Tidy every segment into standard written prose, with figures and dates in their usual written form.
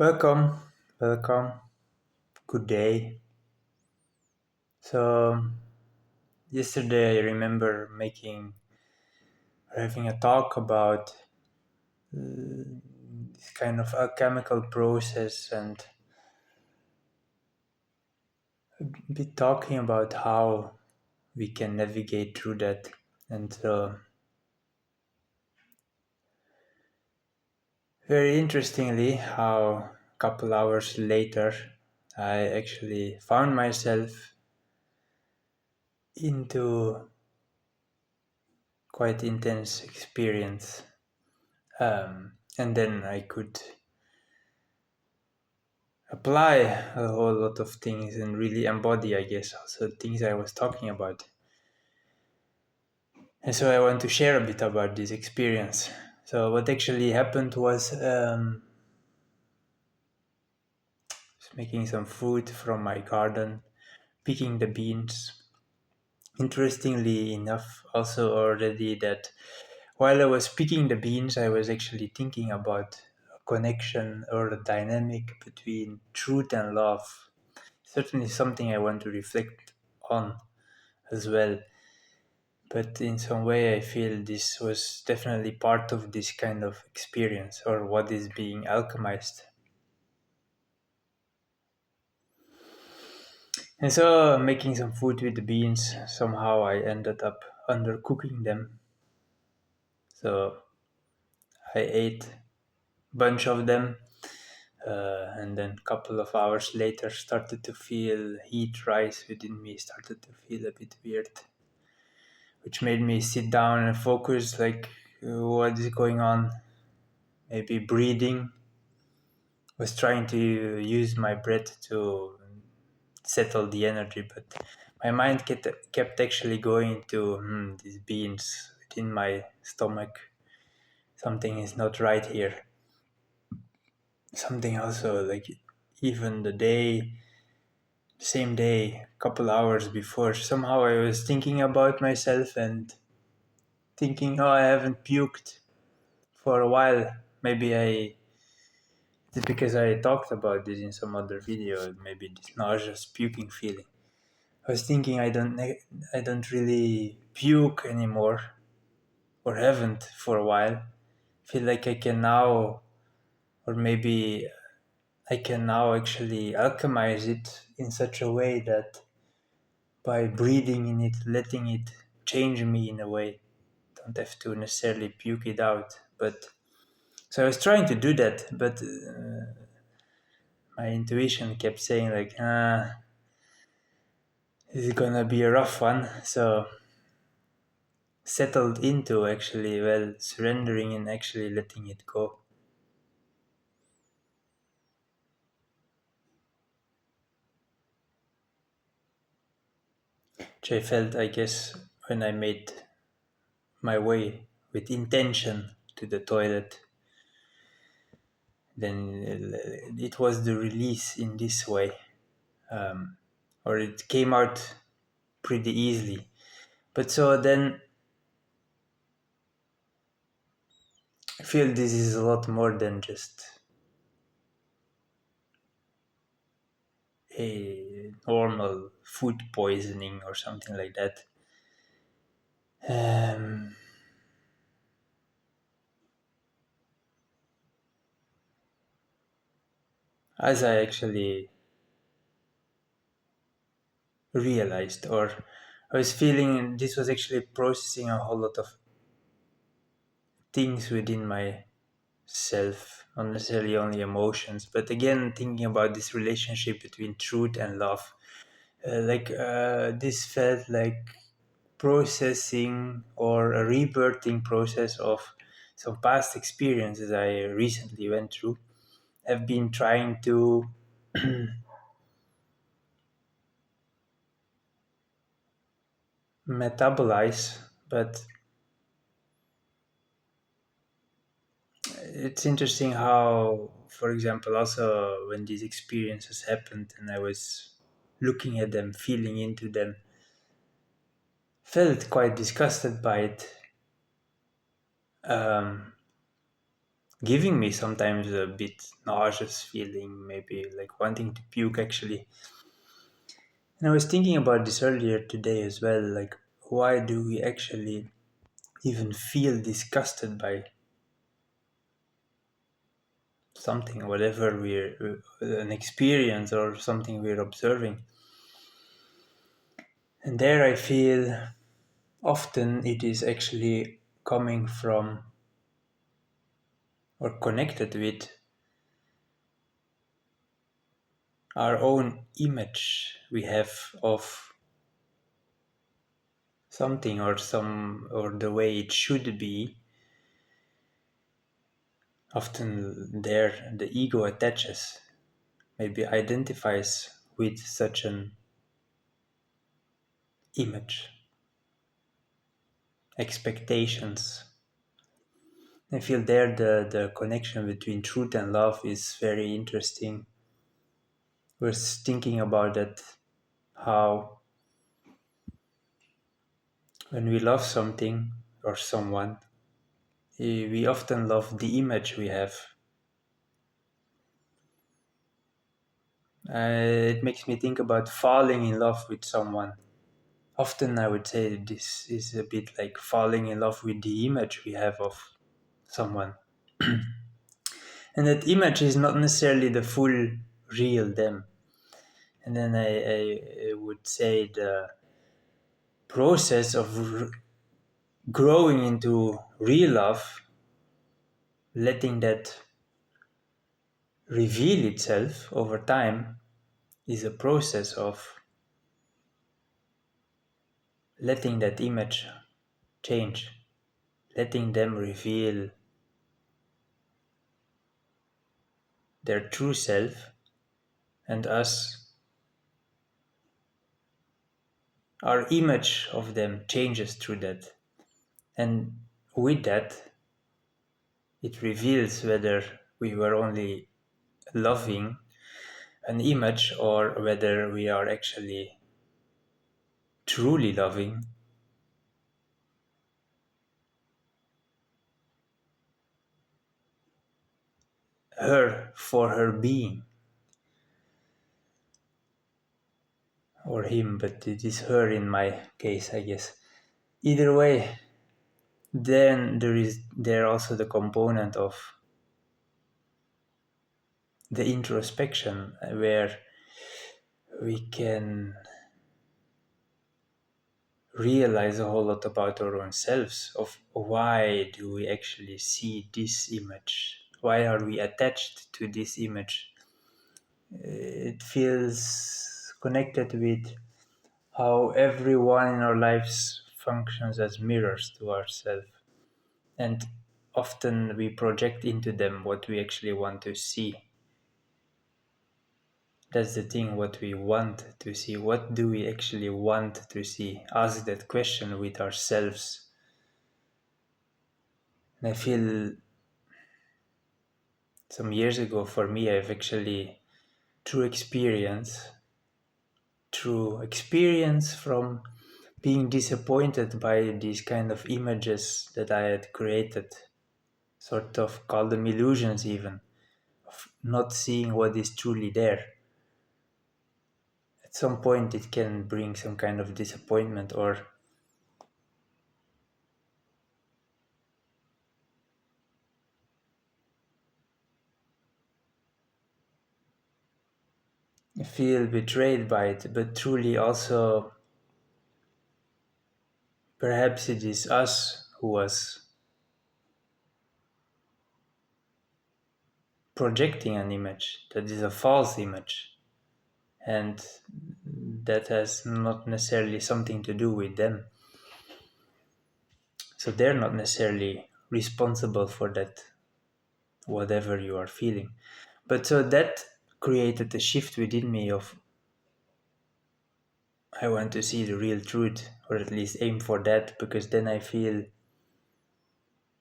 Welcome, welcome. Good day. So yesterday I remember having a talk about this kind of alchemical process and be talking about how we can navigate through that. And very interestingly, how a couple hours later I actually found myself into quite intense experience. And then I could apply a whole lot of things and really embody, I guess, also things I was talking about. And so I want to share a bit about this experience. So what actually happened was making some food from my garden, picking the beans. Interestingly enough, also already that while I was picking the beans, I was actually thinking about a connection or a dynamic between truth and love. Certainly something I want to reflect on as well. But in some way, I feel this was definitely part of this kind of experience or what is being alchemized. And so, making some food with the beans, somehow I ended up undercooking them. So, I ate a bunch of them. And then a couple of hours later started to feel heat rise within me, started to feel a bit weird, which made me sit down and focus like what is going on, maybe breathing. Was trying to use my breath to settle the energy, but my mind kept actually going to these beans within my stomach. Something is not right here. Something also like even same day, couple hours before, somehow I was thinking about myself and thinking, oh, I haven't puked for a while. Maybe it's because I talked about this in some other video. Maybe this nauseous puking feeling. I was thinking I don't really puke anymore, or haven't for a while. Feel like I can now, or maybe I can now actually alchemize it in such a way that by breathing in it, letting it change me in a way, don't have to necessarily puke it out. But so I was trying to do that, but my intuition kept saying like, this is gonna be a rough one. So settled into actually well surrendering and actually letting it go, which I felt, I guess, when I made my way with intention to the toilet. Then it was the release in this way, or it came out pretty easily. But so then I feel this is a lot more than just a normal food poisoning or something like that. um, as I actually realized, or I was feeling this was actually processing a whole lot of things within myself, not necessarily only emotions, but again, thinking about this relationship between truth and love. This felt like processing or a rebirthing process of some past experiences I recently went through. I've been trying to metabolize, but it's interesting how, for example, also when these experiences happened and I was looking at them, feeling into them, felt quite disgusted by it. Um, giving me sometimes a bit nauseous feeling, maybe like wanting to puke actually. And I was thinking about this earlier today as well, like why do we actually even feel disgusted by something, whatever we're an experience or something we're observing. And there I feel often it is actually coming from or connected with our own image we have of something or the way it should be. Often there the ego attaches, maybe identifies with such an image, expectations. I feel there the connection between truth and love is very interesting. We're thinking about that, how when we love something or someone, we often love the image we have. It makes me think about falling in love with someone. Often I would say this is a bit like falling in love with the image we have of someone. And that image is not necessarily the full real them. And then I would say the process of growing into real love, letting that reveal itself over time, is a process of letting that image change, letting them reveal their true self, and us, our image of them changes through that. And with that, it reveals whether we were only loving an image or whether we are actually truly loving her for her being, or him, but it is her in my case, I guess. Either way, then there also the component of the introspection, where we can realize a whole lot about our own selves, of why do we actually see this image, why are we attached to this image. It feels connected with how everyone in our lives functions as mirrors to ourselves, and often we project into them what we actually want to see. That's the thing, what we want to see. What do we actually want to see? Ask that question with ourselves. And I feel some years ago for me, I've actually, through experience from being disappointed by these kind of images that I had created, sort of call them illusions even, of not seeing what is truly there. At some point it can bring some kind of disappointment, or feel betrayed by it, but truly also perhaps it is us who was projecting an image that is a false image, and that has not necessarily something to do with them. So they're not necessarily responsible for that, whatever you are feeling. But so that created a shift within me of, I want to see the real truth, or at least aim for that, because then I feel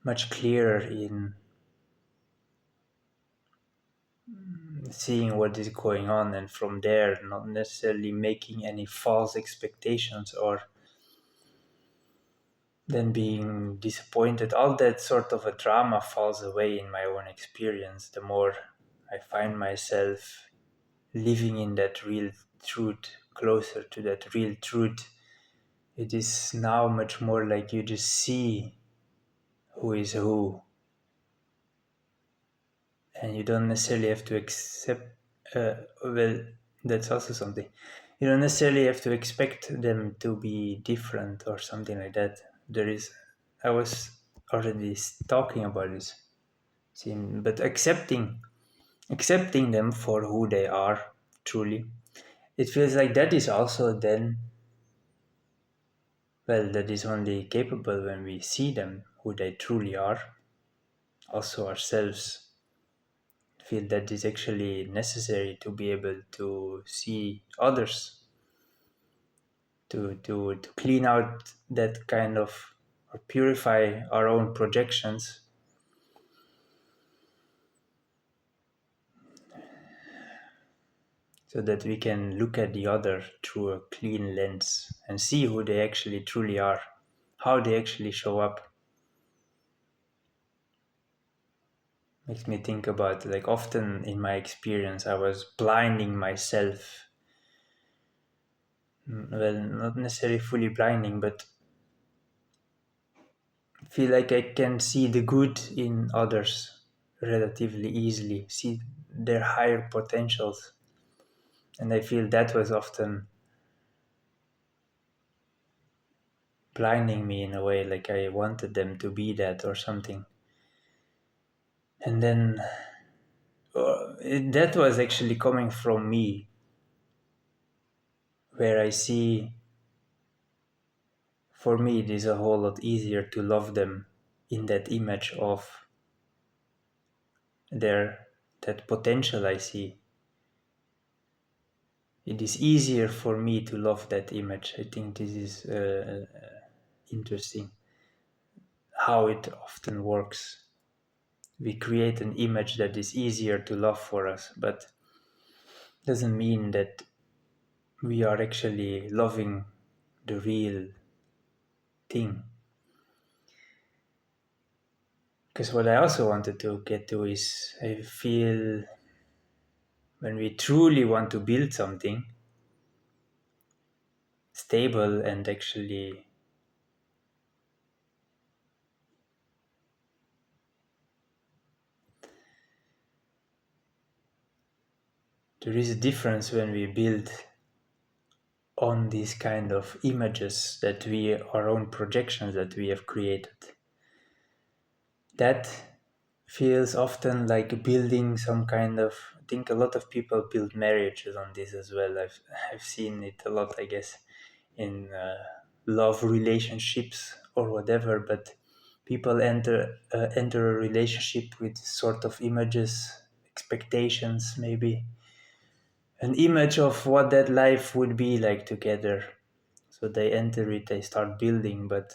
much clearer in seeing what is going on, and from there not necessarily making any false expectations or then being disappointed, all that sort of a drama falls away in my own experience the more I find myself living in that real truth, closer to that real truth. It is now much more like you just see who is who, and you don't necessarily have to accept. Well, that's also something. You don't necessarily have to expect them to be different or something like that. There is. I was already talking about this, but accepting them for who they are, truly. It feels like that is also then, well, that is only capable when we see them who they truly are, also ourselves. Feel that is actually necessary to be able to see others, to clean out that kind of, or purify our own projections, so that we can look at the other through a clean lens and see who they actually truly are, how they actually show up. Makes me think about, like, often in my experience I was blinding myself. Well, not necessarily fully blinding, but feel like I can see the good in others relatively easily, see their higher potentials. And I feel that was often blinding me in a way, like I wanted them to be that or something. And then that was actually coming from me, where I see, for me, it is a whole lot easier to love them in that image of their that potential I see. It is easier for me to love that image. I think this is interesting how it often works. We create an image that is easier to love for us, but doesn't mean that we are actually loving the real thing. Because what I also wanted to get to is, I feel when we truly want to build something stable and actually there is a difference when we build on these kind of images that we, our own projections that we have created. That feels often like building some kind of, I think a lot of people build marriages on this as well. I've seen it a lot, I guess, in love relationships or whatever, but people enter a relationship with sort of images, expectations, maybe an image of what that life would be like together. So they enter it, they start building, but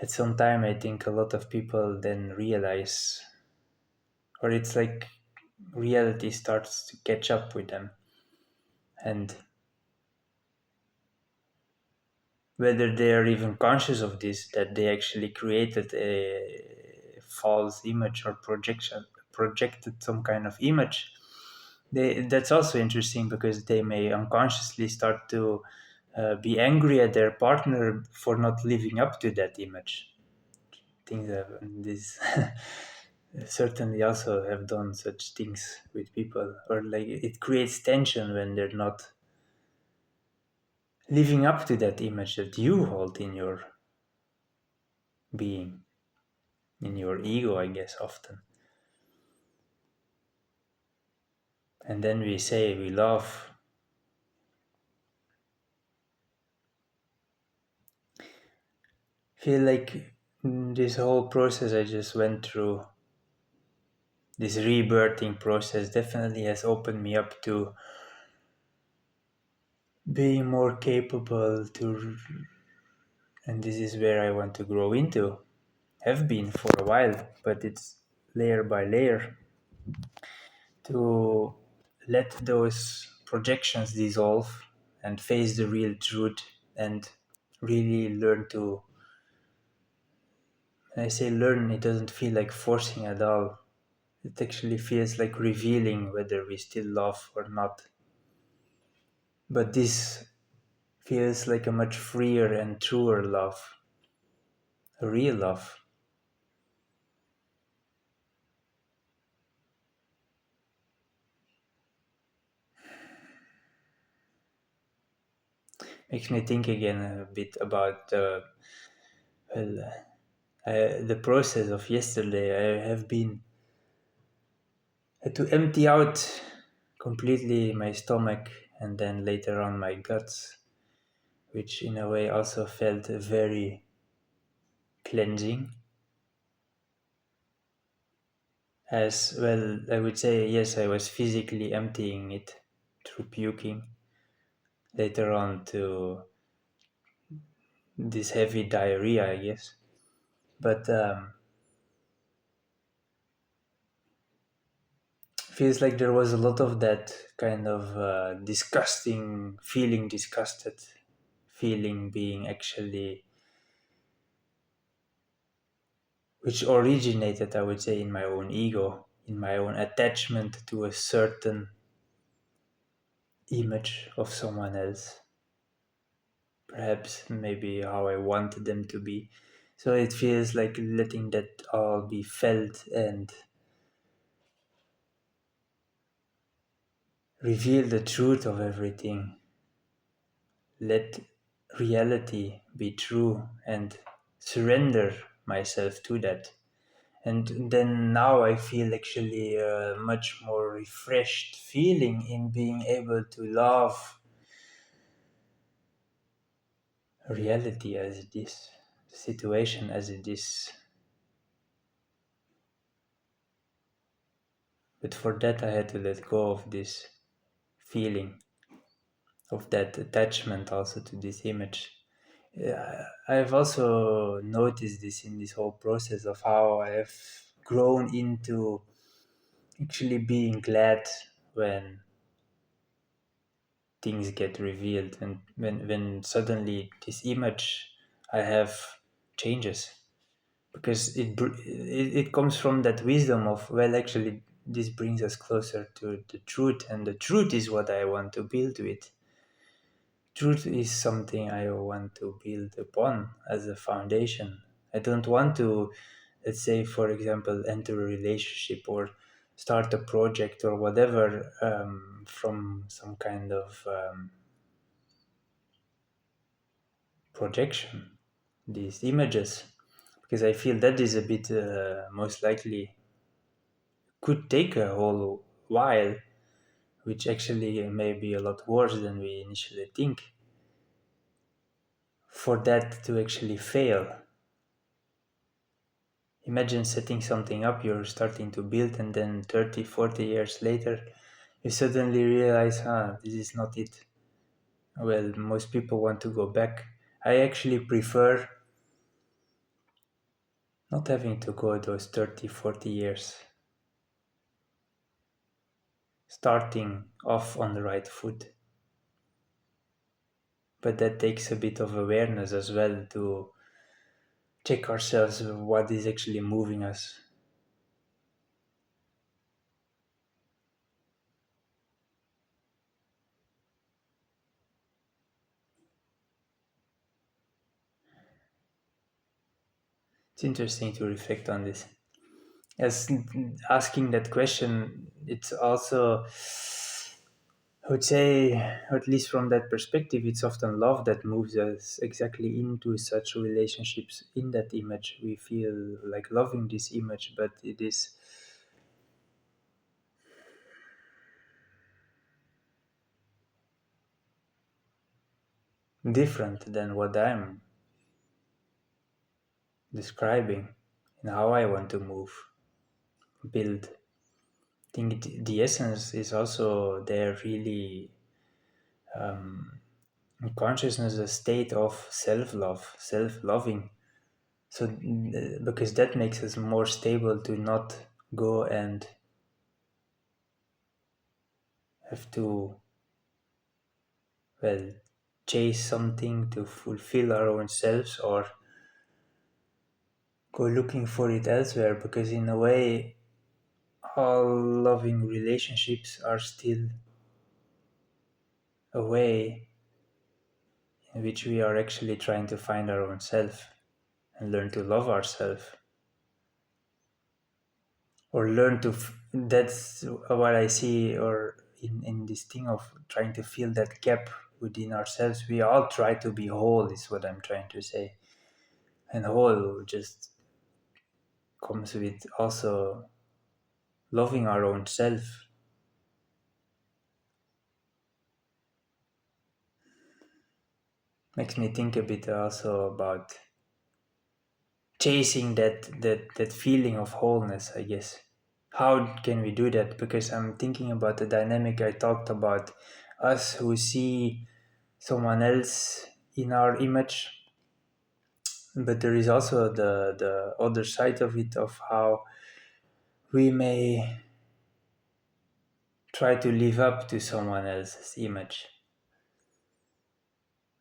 at some time I think a lot of people then realize, or it's like reality starts to catch up with them, and whether they are even conscious of this, that they actually created a false image or projected some kind of image, that's also interesting, because they may unconsciously start to be angry at their partner for not living up to that image. Things have this certainly also have done such things with people, or like it creates tension when they're not living up to that image that you hold in your being, in your ego, I guess, often. And then we say we love. Feel like this whole process I just went through, this rebirthing process, definitely has opened me up to being more capable to, and this is where I want to grow into, have been for a while, but it's layer by layer, to let those projections dissolve and face the real truth, and really learn to. When I say learn, it doesn't feel like forcing at all. It actually feels like revealing whether we still love or not. But this feels like a much freer and truer love, a real love. Makes me think again a bit about well, the process of yesterday. I have been had to empty out completely my stomach and then later on my guts, which in a way also felt very cleansing. As well, I would say, yes, I was physically emptying it through puking, later on to this heavy diarrhea, I guess. But feels like there was a lot of that kind of disgusting feeling, disgusted feeling being actually, which originated, I would say, in my own ego, in my own attachment to a certain image of someone else. Perhaps maybe how I wanted them to be. So it feels like letting that all be felt and reveal the truth of everything. Let reality be true and surrender myself to that. And then now I feel actually a much more refreshed feeling in being able to love reality as it is, the situation as it is. But for that, I had to let go of this feeling, of that attachment also to this image. I've also noticed this in this whole process of how I have grown into actually being glad when things get revealed and when suddenly this image I have changes, because it comes from that wisdom of, well, actually this brings us closer to the truth, and the truth is what I want to build with. Truth is something I want to build upon as a foundation. I don't want to, let's say, for example, enter a relationship or start a project or whatever from some kind of projection, these images, because I feel that is a bit most likely could take a whole while, which actually may be a lot worse than we initially think, for that to actually fail. Imagine setting something up, you're starting to build, and then 30, 40 years later, you suddenly realize, this is not it. Well, most people want to go back. I actually prefer not having to go those 30, 40 years, starting off on the right foot. But that takes a bit of awareness as well to check ourselves what is actually moving us. It's interesting to reflect on this. As asking that question, it's also, I would say, or at least from that perspective, it's often love that moves us exactly into such relationships in that image. We feel like loving this image, but it is different than what I'm describing and how I want to move, build. I think the essence is also there, really. Consciousness, a state of self-love, self-loving. So because that makes us more stable to not go and have to, well, chase something to fulfill our own selves or go looking for it elsewhere, because in a way all loving relationships are still a way in which we are actually trying to find our own self and learn to love ourselves, or learn to that's what I see, or in this thing of trying to fill that gap within ourselves. We all try to be whole, is what I'm trying to say, and whole just comes with also loving our own self. Makes me think a bit also about chasing that feeling of wholeness, I guess. How can we do that? Because I'm thinking about the dynamic I talked about, us who see someone else in our image, but there is also the other side of it, of how we may try to live up to someone else's image.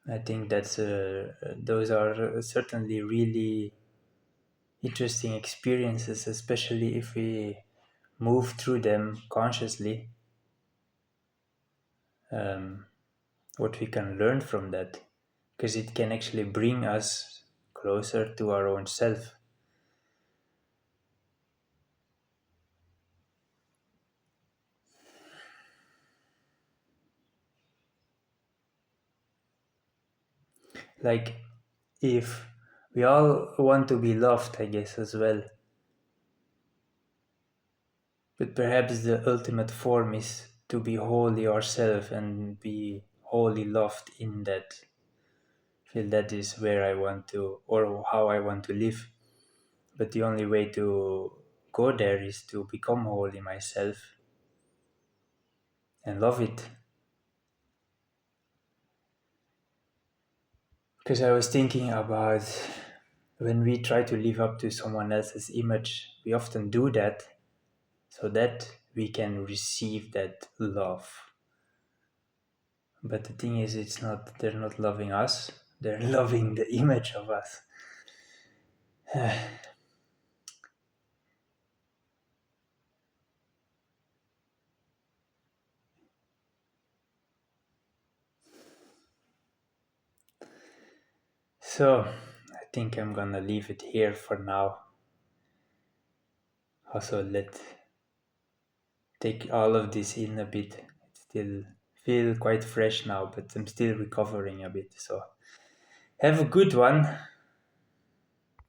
I think those are certainly really interesting experiences, especially if we move through them consciously. Um, what we can learn from that, because it can actually bring us closer to our own self. Like, if we all want to be loved, I guess, as well, but perhaps the ultimate form is to be wholly ourselves and be wholly loved in that. Feel that is where I want to, or how I want to live. But the only way to go there is to become wholly myself and love it. Because I was thinking about, when we try to live up to someone else's image, we often do that so that we can receive that love. But the thing is, they're not loving us, they're loving the image of us. So, I think I'm gonna leave it here for now. Also, take all of this in a bit. It still feel quite fresh now, but I'm still recovering a bit. So, have a good one.